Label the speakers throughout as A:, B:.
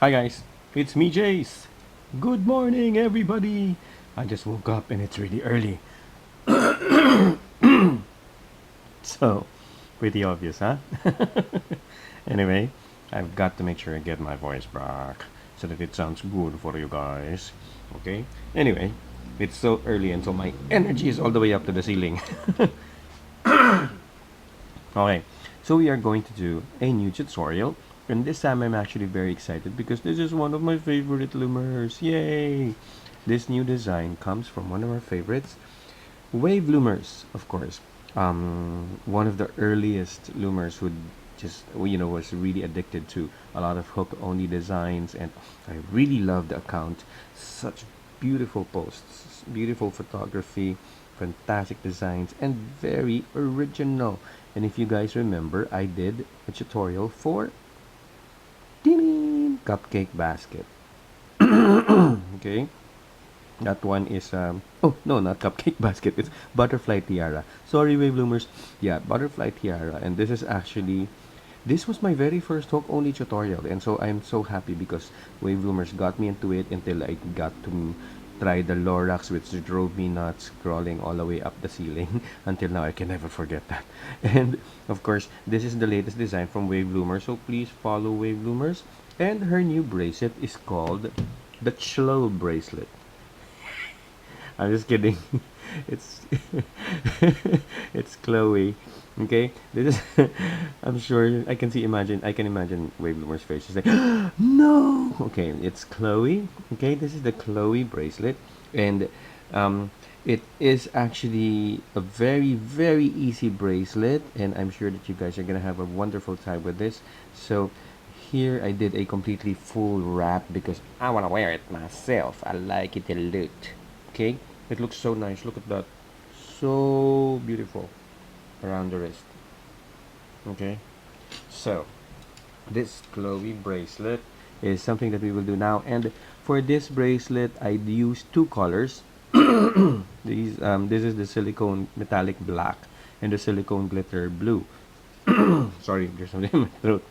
A: Hi guys, it's me Jace. Good morning everybody. I just woke up and it's really early. So, pretty obvious, huh? Anyway, I've got to make sure I get my voice back so that it sounds good for you guys. Okay? Anyway, it's so early and so my energy is all the way up to the ceiling. Okay, so we are going to do a new tutorial, and this time I'm actually very excited because this is one of my favorite loomers. Yay! This new design comes from one of our favorites, wave loomers, of course. One of the earliest loomers who just was really addicted to a lot of hook only designs, and I really love the account. Such beautiful posts, beautiful photography, fantastic designs, and very original. And if you guys remember, I did a tutorial for ding cupcake basket. Okay, that one is oh no, not cupcake basket. It's butterfly tiara. Sorry, wave bloomers. Yeah, butterfly tiara. And this was my very first hook only tutorial, and so I'm so happy because wave bloomers got me into it until I got to try the Lorax, which drove me nuts, crawling all the way up the ceiling. Until now, I can never forget that. And of course, this is the latest design from Wave Bloomer, so please follow Wave Bloomers. And her new bracelet is called the Chloe bracelet. I'm just kidding. It's it's Chloe. Okay, this is. I'm sure I can imagine Wave Bloomer's face. She's like, no. Okay, it's Chloe. Okay, this is the Chloe bracelet, and um, it is actually a very very easy bracelet, and I'm sure that you guys are gonna have a wonderful time with this. So here I did a completely full wrap because I wanna wear it myself. I like it a lot. Okay, it looks so nice. Look at that, so beautiful around the wrist. Okay, so this Chloe bracelet is something that we will do now, and for this bracelet I used two colors. This is the silicone metallic black and the silicone glitter blue. Sorry, there's something in my throat.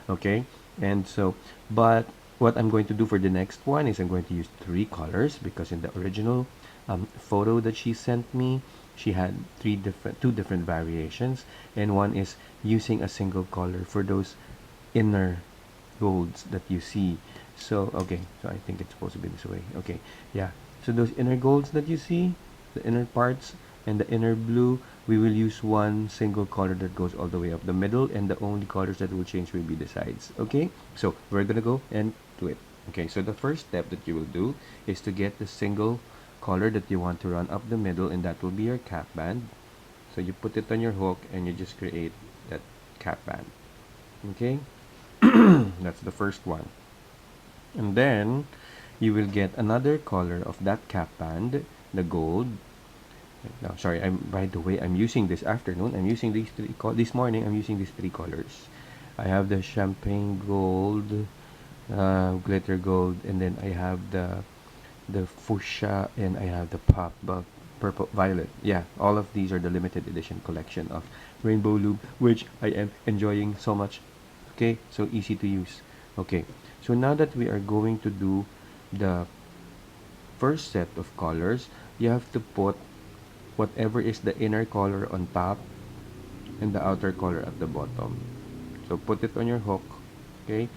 A: Okay, and so, but what I'm going to do for the next one is I'm going to use three colors because in the original photo that she sent me, she had two different variations, and one is using a single color for those inner golds that you see. So okay, so I think it's supposed to be this way. Okay, yeah, so those inner golds that you see, the inner parts and the inner blue, we will use one single color that goes all the way up the middle, and the only colors that will change will be the sides. Okay, so we're gonna go and do it. Okay, so the first step that you will do is to get the single color that you want to run up the middle, and that will be your cap band. So you put it on your hook and you just create that cap band. Okay, that's the first one. And then you will get another color of that cap band, the gold. Now, sorry, by the way, I'm using this afternoon. I'm using this morning. I'm using these three colors. I have the champagne gold, glitter gold, and then I have the fuchsia, and I have the purple violet. Yeah, all of these are the limited edition collection of Rainbow Loop, which I am enjoying so much. Okay, so easy to use. Okay, so now that we are going to do the first set of colors, you have to put whatever is the inner color on top and the outer color at the bottom. So put it on your hook, okay?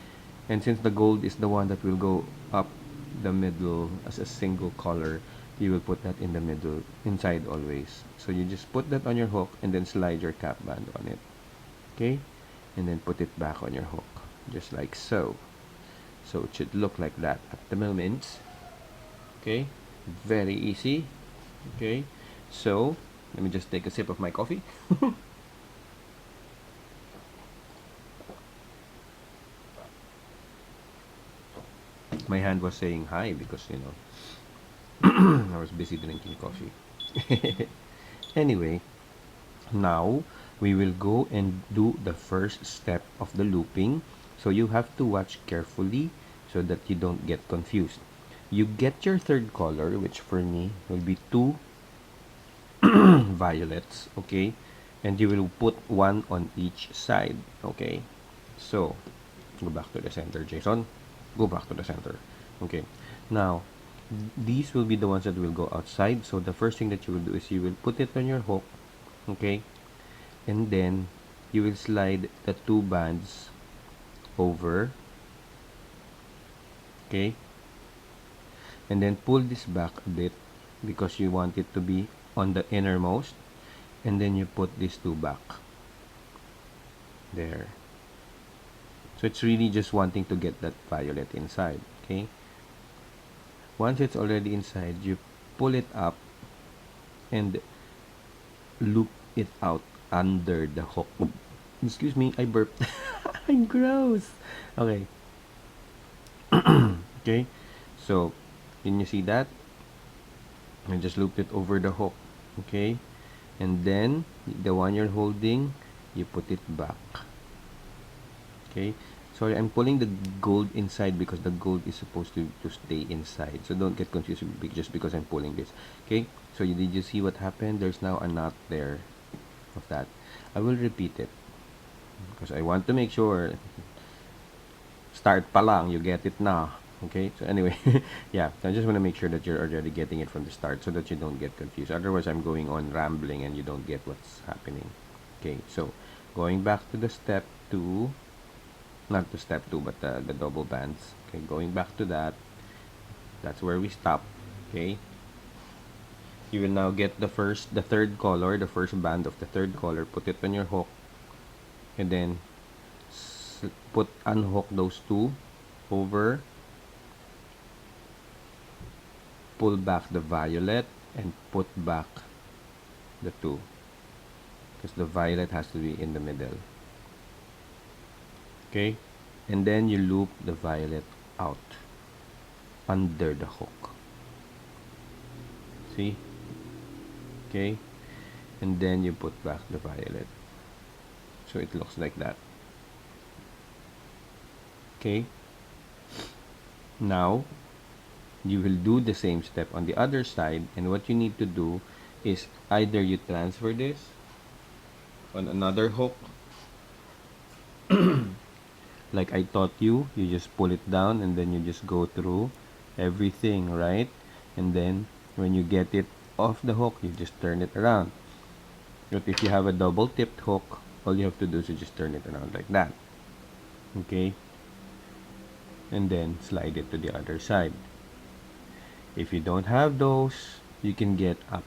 A: And since the gold is the one that will go up the middle as a single color, you will put that in the middle, inside always. So you just put that on your hook and then slide your cap band on it, okay? And then put it back on your hook, just like so. So it should look like that at the moment, okay? Very easy, okay? So let me just take a sip of my coffee. My hand was saying hi because I was busy drinking coffee. Anyway, now we will go and do the first step of the looping. So you have to watch carefully so that you don't get confused. You get your third color, which for me will be two violets, okay? And you will put one on each side, okay? So Go back to the center, Jason. Go back to the center. Okay. Now, these will be the ones that will go outside. So the first thing that you will do is you will put it on your hook. Okay. And then you will slide the two bands over. Okay. And then pull this back a bit because you want it to be on the innermost. And then you put these two back. There. So it's really just wanting to get that violet inside. Okay. Once it's already inside, you pull it up and loop it out under the hook. Excuse me, I burped. I'm gross. Okay. Okay. So, can you see that? I just looped it over the hook. Okay. And then, the one you're holding, you put it back. Okay. Sorry, I'm pulling the gold inside because the gold is supposed to stay inside. So don't get confused just because I'm pulling this. Okay. So did you see what happened? There's now a knot there of that. I will repeat it because I want to make sure start pa lang, you get it na. Okay, so anyway, yeah, I just want to make sure that you're already getting it from the start so that you don't get confused. Otherwise, I'm going on rambling and you don't get what's happening. Okay, so going back to the step 2, not the step 2, but the double bands. Okay, going back to that, that's where we stop. Okay, you will now get the third color, the first band of the third color, put it on your hook, and then unhook those two over, pull back the violet, and put back the two because the violet has to be in the middle. Okay, and then you loop the violet out under the hook. See? Okay, and then you put back the violet, so it looks like that. Okay, now you will do the same step on the other side, and what you need to do is either you transfer this on another hook like I taught you. You just pull it down and then you just go through everything, right? And then when you get it off the hook, you just turn it around. But if you have a double tipped hook, all you have to do is you just turn it around like that. Okay, and then slide it to the other side. If you don't have those, you can get a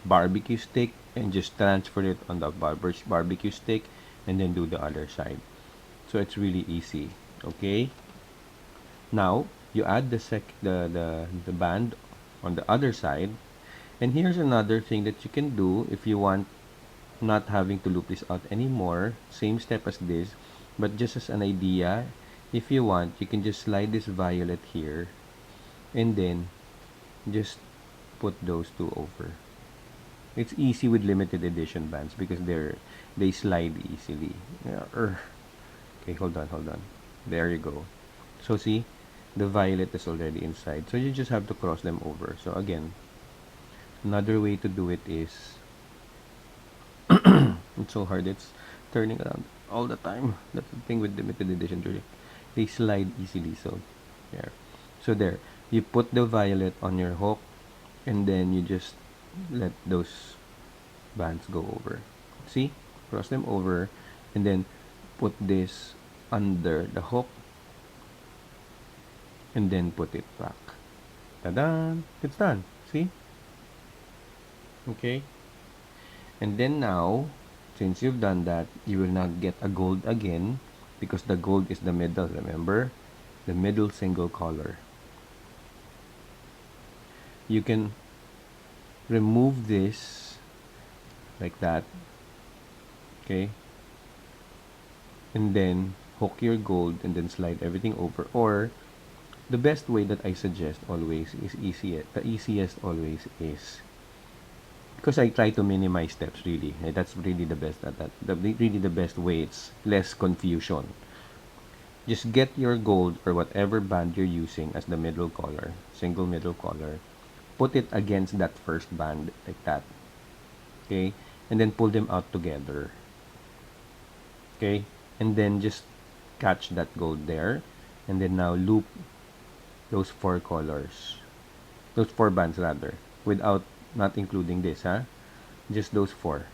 A: barbecue stick and just transfer it on the barbecue stick and then do the other side. So it's really easy. Okay, now you add the band on the other side, and here's another thing that you can do if you want not having to loop this out anymore. Same step as this, but just as an idea, if you want, you can just slide this violet here and then just put those two over. It's easy with limited edition bands because they slide easily. Yeah, okay, hold on. There you go. So see, the violet is already inside. So you just have to cross them over. So again, another way to do it is it's so hard. It's turning around all the time. That's the thing with limited edition jewelry. They slide easily. So there. So there. You put the violet on your hook and then you just let those bands go over. See? Cross them over and then put this under the hook and then put it back. Ta-da! It's done. See? Okay? And then now, since you've done that, you will not get a gold again because the gold is the middle, remember? The middle single color. You can remove this like that. Okay? And then hook your gold and then slide everything over. Or the best way that I suggest always is the easiest always is because I try to minimize steps really. That's really the best at that. Really the best way. It's less confusion. Just get your gold or whatever band you're using as the middle color, single middle color. Put it against that first band like that. Okay? And then pull them out together. Okay? And then just catch that gold there, and then now loop those four colors, those four bands rather, without not including this, huh? Just those four.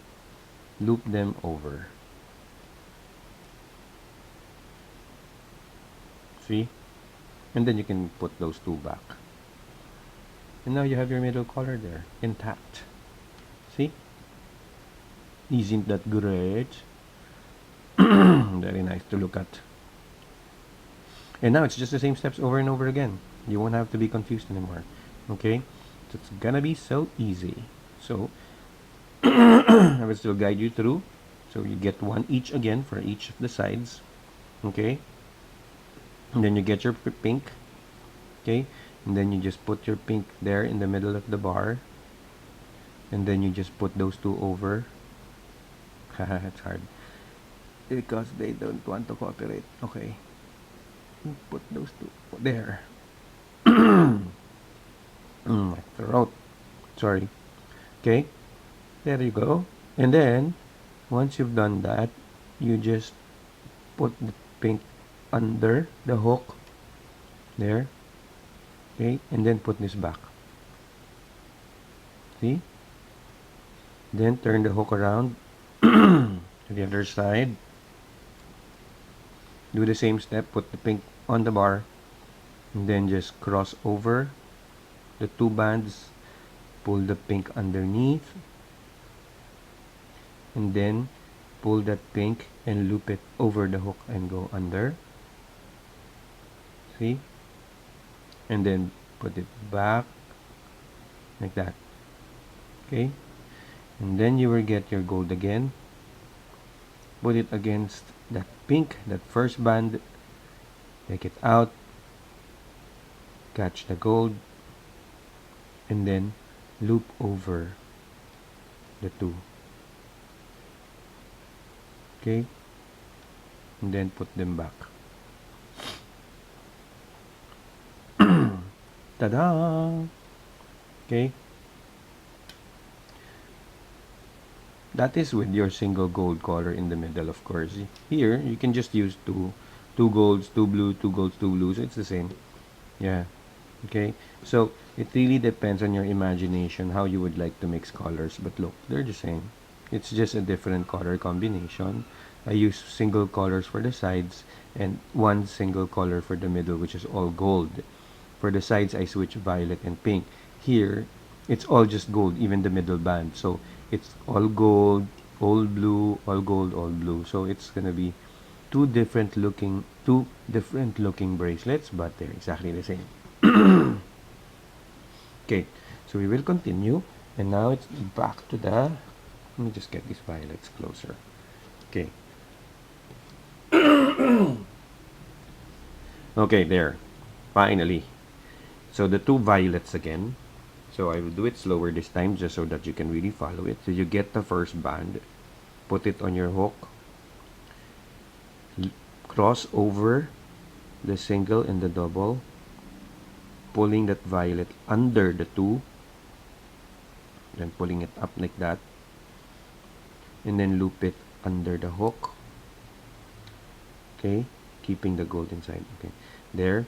A: Loop them over. See? And then you can put those two back. And now you have your middle color there, intact. See? Isn't that great? Very nice to look at. And now it's just the same steps over and over again. You won't have to be confused anymore. Okay? So it's gonna be so easy. So I will still guide you through. So you get one each again for each of the sides. Okay? And then you get your pink. Okay? And then you just put your pink there in the middle of the bar. And then you just put those two over. Haha, it's hard. Because they don't want to cooperate. Okay. Put those two there. My throat. Sorry. Okay. There you go. And then, once you've done that, you just put the pink under the hook. There. Okay. And then put this back. See? Then turn the hook around to the other side. Do the same step. Put the pink on the bar. And then just cross over the two bands. Pull the pink underneath. And then pull that pink and loop it over the hook and go under. See? And then put it back like that. Okay? And then you will get your gold again. Put it against that pink, that first band. Take it out. Catch the gold. And then loop over the two. Okay? And then put them back. Ta-da! Okay? That is with your single gold color in the middle, of course. Here, you can just use two golds, two blue, two golds, two blues. It's the same. Yeah. Okay? So, it really depends on your imagination how you would like to mix colors. But look, they're the same. It's just a different color combination. I use single colors for the sides and one single color for the middle, which is all gold. For the sides, I switch violet and pink. Here, it's all just gold, even the middle band. So, it's all gold, all blue, all gold, all blue. So, it's gonna be two different looking bracelets, but they're exactly the same. Okay, so we will continue. And now it's back to the... Let me just get these violets closer. Okay. Okay, there. Finally. So the two violets again. So I will do it slower this time just so that you can really follow it. So you get the first band. Put it on your hook. Cross over the single and the double. Pulling that violet under the two. Then pulling it up like that. And then loop it under the hook. Okay, keeping the gold inside. Okay, there.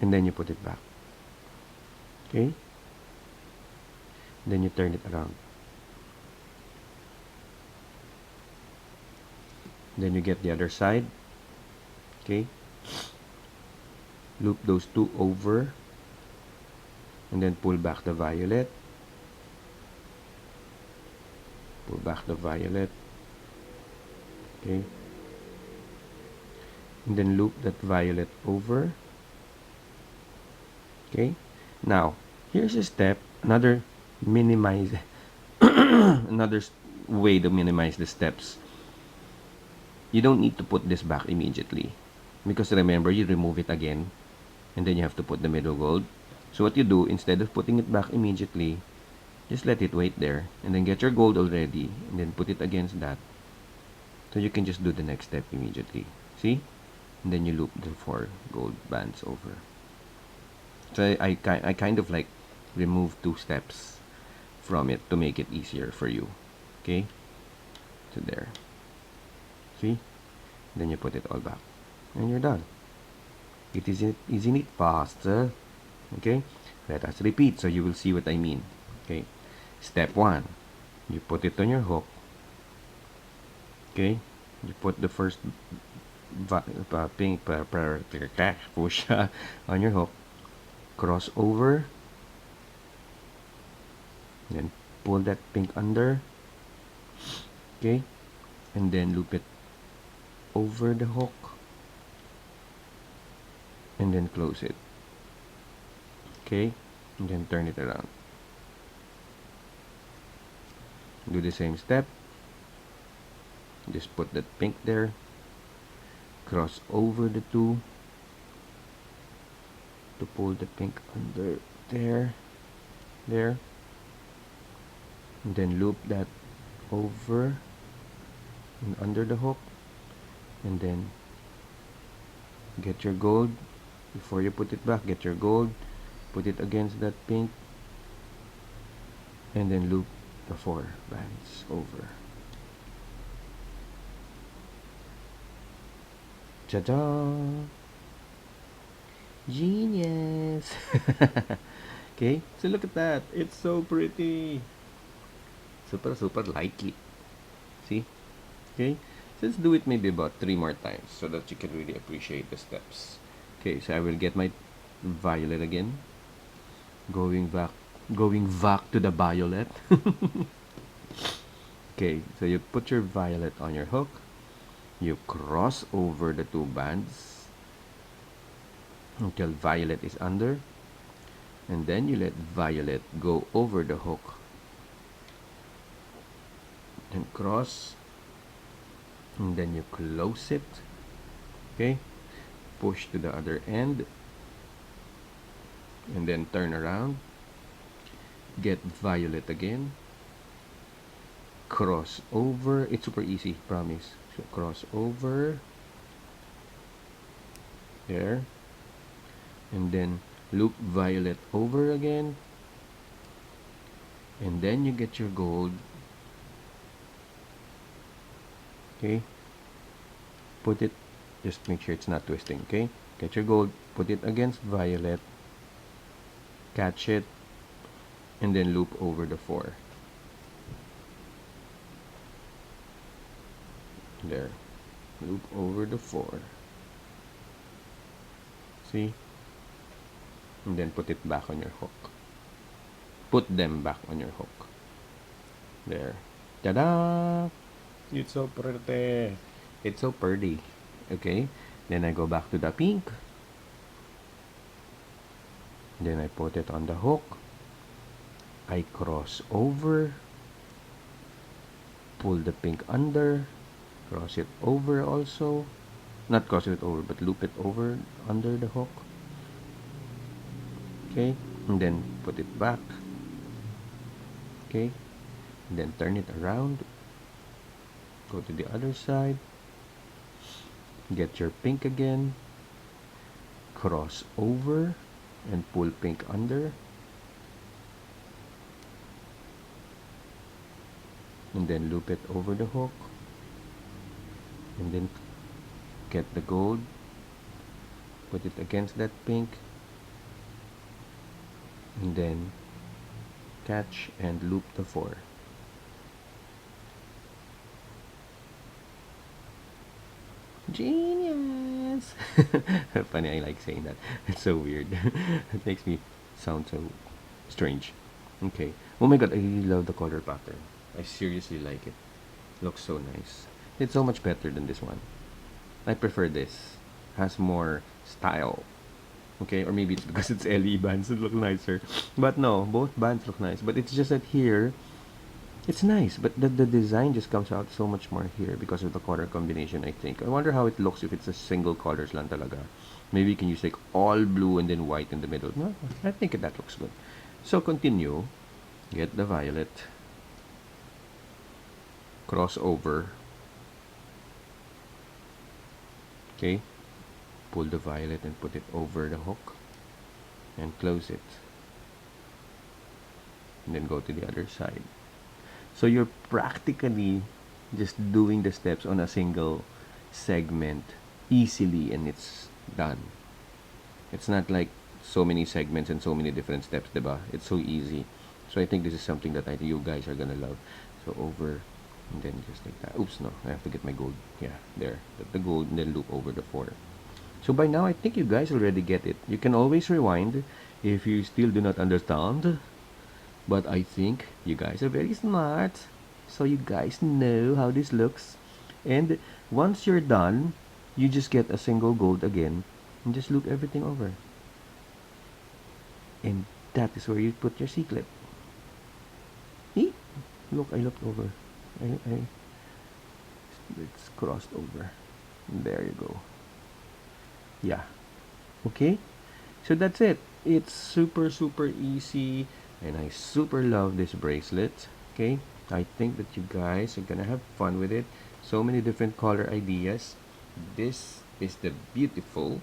A: And then you put it back. Okay. Then you turn it around. Then you get the other side. Okay. Loop those two over. And then pull back the violet. Pull back the violet. Okay. And then loop that violet over. Okay. Now, here's a step, another minimize, another way to minimize the steps. You don't need to put this back immediately. Because remember, you remove it again. And then you have to put the middle gold. So what you do, instead of putting it back immediately, just let it wait there. And then get your gold already. And then put it against that. So you can just do the next step immediately. See? And then you loop the four gold bands over. So I kind of like remove two steps from it to make it easier for you. Okay? So there. See? Then you put it all back. and you're done. Isn't it faster? Okay, let us repeat so you will see what I mean. Okay, step one, you put it on your hook. Okay, you put the first pink fuchsia on your hook, cross over, then pull that pink under. Okay, and then loop it over the hook, and then close it. Okay, and then turn it around. Do the same step. Just put that pink there, cross over the two to pull the pink under there, there, and then loop that over and under the hook, and then get your gold. Before you put it back, get your gold, put it against that pink, and then loop the 4 bands over. Ta-da! Genius! Okay, so look at that. It's so pretty. Super, super lightly. See? Okay, so let's do it maybe about 3 more times so that you can really appreciate the steps. Okay, so I will get my violet again. Going back to the violet. Okay, so you put your violet on your hook. You cross over the 2 bands until violet is under, and then you let violet go over the hook and cross, and then you close it. Okay, push to the other end, and then turn around, get violet again, cross over. It's super easy, promise. So cross over there, and then loop violet over again, and then you get your gold. Okay, put it, just make sure it's not twisting. Okay, get your gold, put it against violet, catch it, and then loop over the 4 there, loop over the 4, see, and then put it back on your hook, put them back on your hook there. Ta-da! It's so pretty. It's so pretty. Okay, then I go back to the pink, then I put it on the hook, I cross over, pull the pink under, cross it over also, not cross it over but loop it over under the hook. Okay, and then put it back. Okay, and then turn it around, go to the other side, get your pink again, cross over and pull pink under, and then loop it over the hook, and then get the gold, put it against that pink, and then catch and loop the 4. Genius! Funny, I like saying that. It's so weird. It makes me sound so strange. Okay. Oh my god, I really love the color pattern. I seriously like it. Looks so nice. It's so much better than this one. I prefer this. Has more style. Okay, or maybe it's because it's LE bands that look nicer. But no, both bands look nice. But it's just that here, it's nice, but the design just comes out so much more here because of the color combination, I think. I wonder how it looks if it's a single colors lang talaga. Maybe you can use like all blue and then white in the middle. No, I think that looks good. So continue. Get the violet. Cross over. Okay. Pull the violet and put it over the hook. And close it. And then go to the other side. So you're practically just doing the steps on a single segment easily and it's done. It's not like so many segments and so many different steps, diba? It's so easy. So I think this is something that you guys are gonna love. So over, and then just like that. Oops, no, I have to get my gold. Yeah, there. The gold and then loop over the 4. So by now, I think you guys already get it. You can always rewind if you still do not understand. But I think you guys are very smart. So you guys know how this looks. And once you're done, you just get a single gold again and just loop everything over. And that is where you put your C-clip. See? Look, I looked over. It's crossed over. There you go. Yeah. Okay? So that's it. It's super, super easy. And I super love this bracelet. Okay? I think that you guys are gonna have fun with it. So many different color ideas. This is the beautiful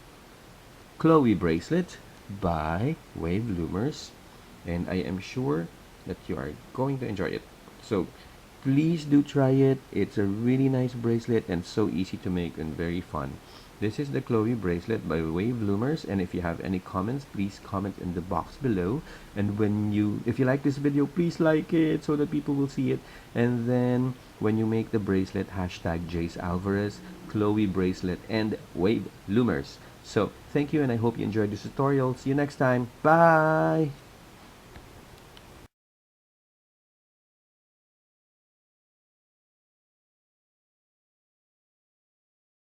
A: Chloe bracelet by Wave Loomers, and I am sure that you are going to enjoy it. So please do try it. It's a really nice bracelet and so easy to make and very fun. This is the Chloe bracelet by Wave Loomers, and if you have any comments, please comment in the box below. And if you like this video, please like it so that people will see it. And then when you make the bracelet, hashtag Jace Alvarez, Chloe bracelet, and Wave Loomers. So thank you, and I hope you enjoyed this tutorial. See you next time. Bye.